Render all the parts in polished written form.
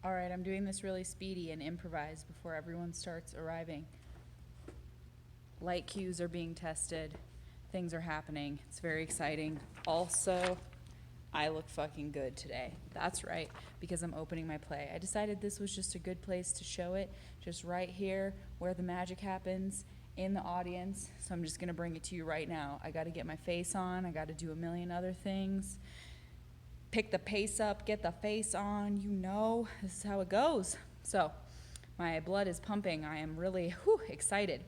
All right, I'm doing this really speedy and improvised before everyone starts arriving. Light cues are being tested. Things are happening. It's very exciting. Also, I look fucking good today. That's right, because I'm opening my play. I decided this was just a good place to show it, just right here where the magic happens in the audience. So I'm just gonna bring it to you right now. I gotta get my face on. I gotta do a million other things. Pick the pace up, get the face on, this is how it goes. So, my blood is pumping. I am really excited.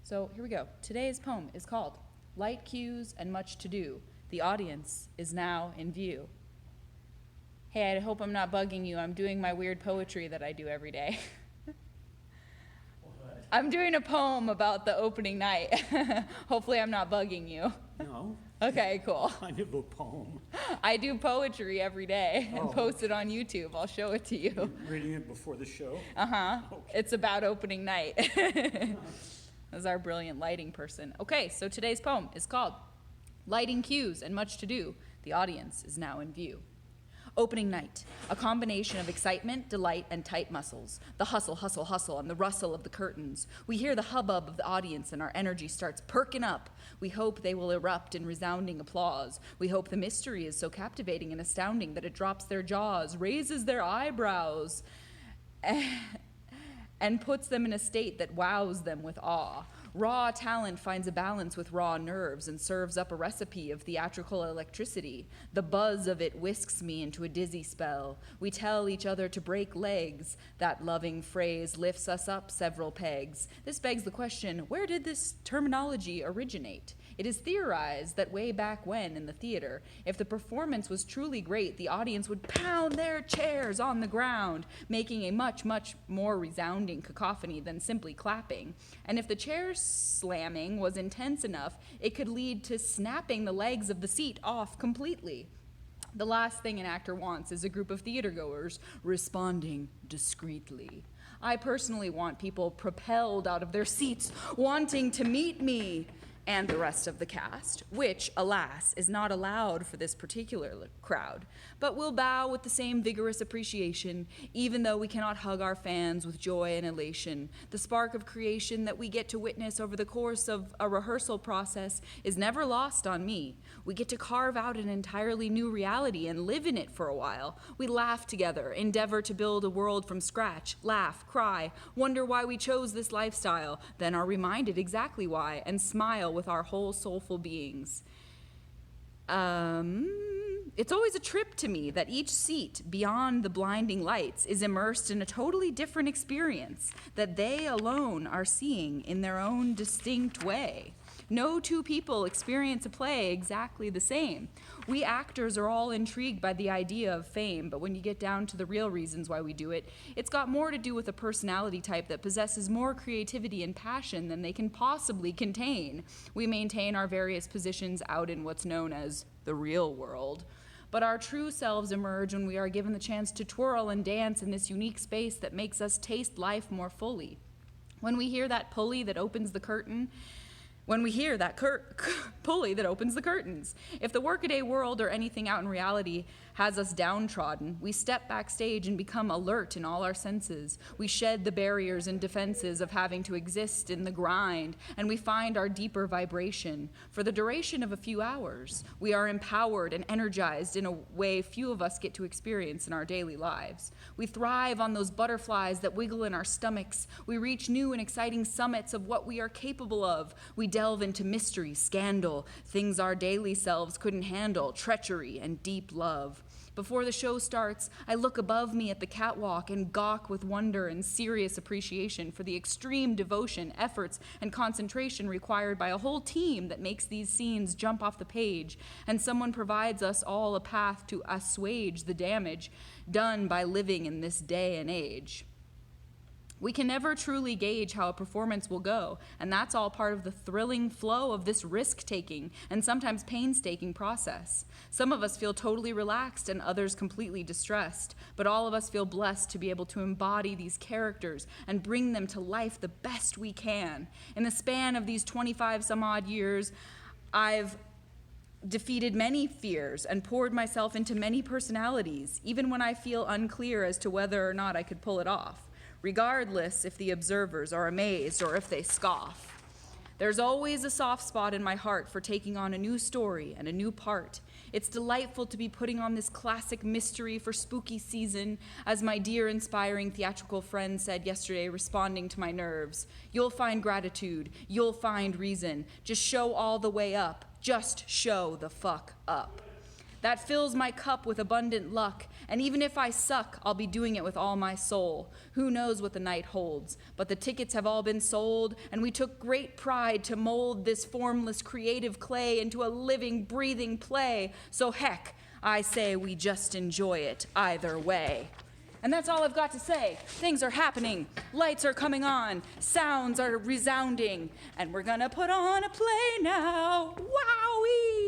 So, here we go. Today's poem is called Light Cues and Much to Do. The audience is now in view. Hey, I hope I'm not bugging you. I'm doing my weird poetry that I do every day. What? I'm doing a poem about the opening night. Hopefully I'm not bugging you. No. Okay, cool. Kind of a poem. I do poetry every day and Oh. post it on YouTube. I'll show it to you. Reading it before the show? Uh-huh. Okay. It's about opening night. That's our brilliant lighting person. Okay, so today's poem is called Lighting Cues and Much to Do. The audience is now in view. Opening night, a combination of excitement, delight, and tight muscles. The hustle, hustle, hustle, and the rustle of the curtains. We hear the hubbub of the audience and our energy starts perking up. We hope they will erupt in resounding applause. We hope the mystery is so captivating and astounding that it drops their jaws, raises their eyebrows, and puts them in a state that wows them with awe. Raw talent finds a balance with raw nerves and serves up a recipe of theatrical electricity. The buzz of it whisks me into a dizzy spell. We tell each other to break legs. That loving phrase lifts us up several pegs. This begs the question, where did this terminology originate? It is theorized that way back when in the theater, if the performance was truly great, the audience would pound their chairs on the ground, making a much, much more resounding cacophony than simply clapping. And if the chair slamming was intense enough, it could lead to snapping the legs of the seat off completely. The last thing an actor wants is a group of theatergoers responding discreetly. I personally want people propelled out of their seats, wanting to meet me and the rest of the cast, which, alas, is not allowed for this particular crowd, but will bow with the same vigorous appreciation, even though we cannot hug our fans with joy and elation. The spark of creation that we get to witness over the course of a rehearsal process is never lost on me. We get to carve out an entirely new reality and live in it for a while. We laugh together, endeavor to build a world from scratch, laugh, cry, wonder why we chose this lifestyle, then are reminded exactly why, and smile with our whole soulful beings. It's always a trip to me that each seat beyond the blinding lights is immersed in a totally different experience that they alone are seeing in their own distinct way. No two people experience a play exactly the same. We actors are all intrigued by the idea of fame, but when you get down to the real reasons why we do it, it's got more to do with a personality type that possesses more creativity and passion than they can possibly contain. We maintain our various positions out in what's known as the real world. But our true selves emerge when we are given the chance to twirl and dance in this unique space that makes us taste life more fully. When we hear that pulley that opens the curtain, pulley that opens the curtains. If the workaday world or anything out in reality has us downtrodden, we step backstage and become alert in all our senses. We shed the barriers and defenses of having to exist in the grind, and we find our deeper vibration. For the duration of a few hours, we are empowered and energized in a way few of us get to experience in our daily lives. We thrive on those butterflies that wiggle in our stomachs. We reach new and exciting summits of what we are capable of. We delve into mystery, scandal, things our daily selves couldn't handle, treachery, and deep love. Before the show starts, I look above me at the catwalk and gawk with wonder and serious appreciation for the extreme devotion, efforts, and concentration required by a whole team that makes these scenes jump off the page, and someone provides us all a path to assuage the damage done by living in this day and age. We can never truly gauge how a performance will go, and that's all part of the thrilling flow of this risk-taking and sometimes painstaking process. Some of us feel totally relaxed and others completely distressed, but all of us feel blessed to be able to embody these characters and bring them to life the best we can. In the span of these 25 some odd years, I've defeated many fears and poured myself into many personalities, even when I feel unclear as to whether or not I could pull it off, regardless if the observers are amazed or if they scoff. There's always a soft spot in my heart for taking on a new story and a new part. It's delightful to be putting on this classic mystery for spooky season, as my dear inspiring theatrical friend said yesterday, responding to my nerves. You'll find gratitude, you'll find reason. Just show all the way up. Just show the fuck up. That fills my cup with abundant luck, and even if I suck, I'll be doing it with all my soul. Who knows what the night holds, but the tickets have all been sold, and we took great pride to mold this formless creative clay into a living, breathing play. So heck, I say we just enjoy it either way. And that's all I've got to say. Things are happening, lights are coming on, sounds are resounding, and we're gonna put on a play now. Wowee!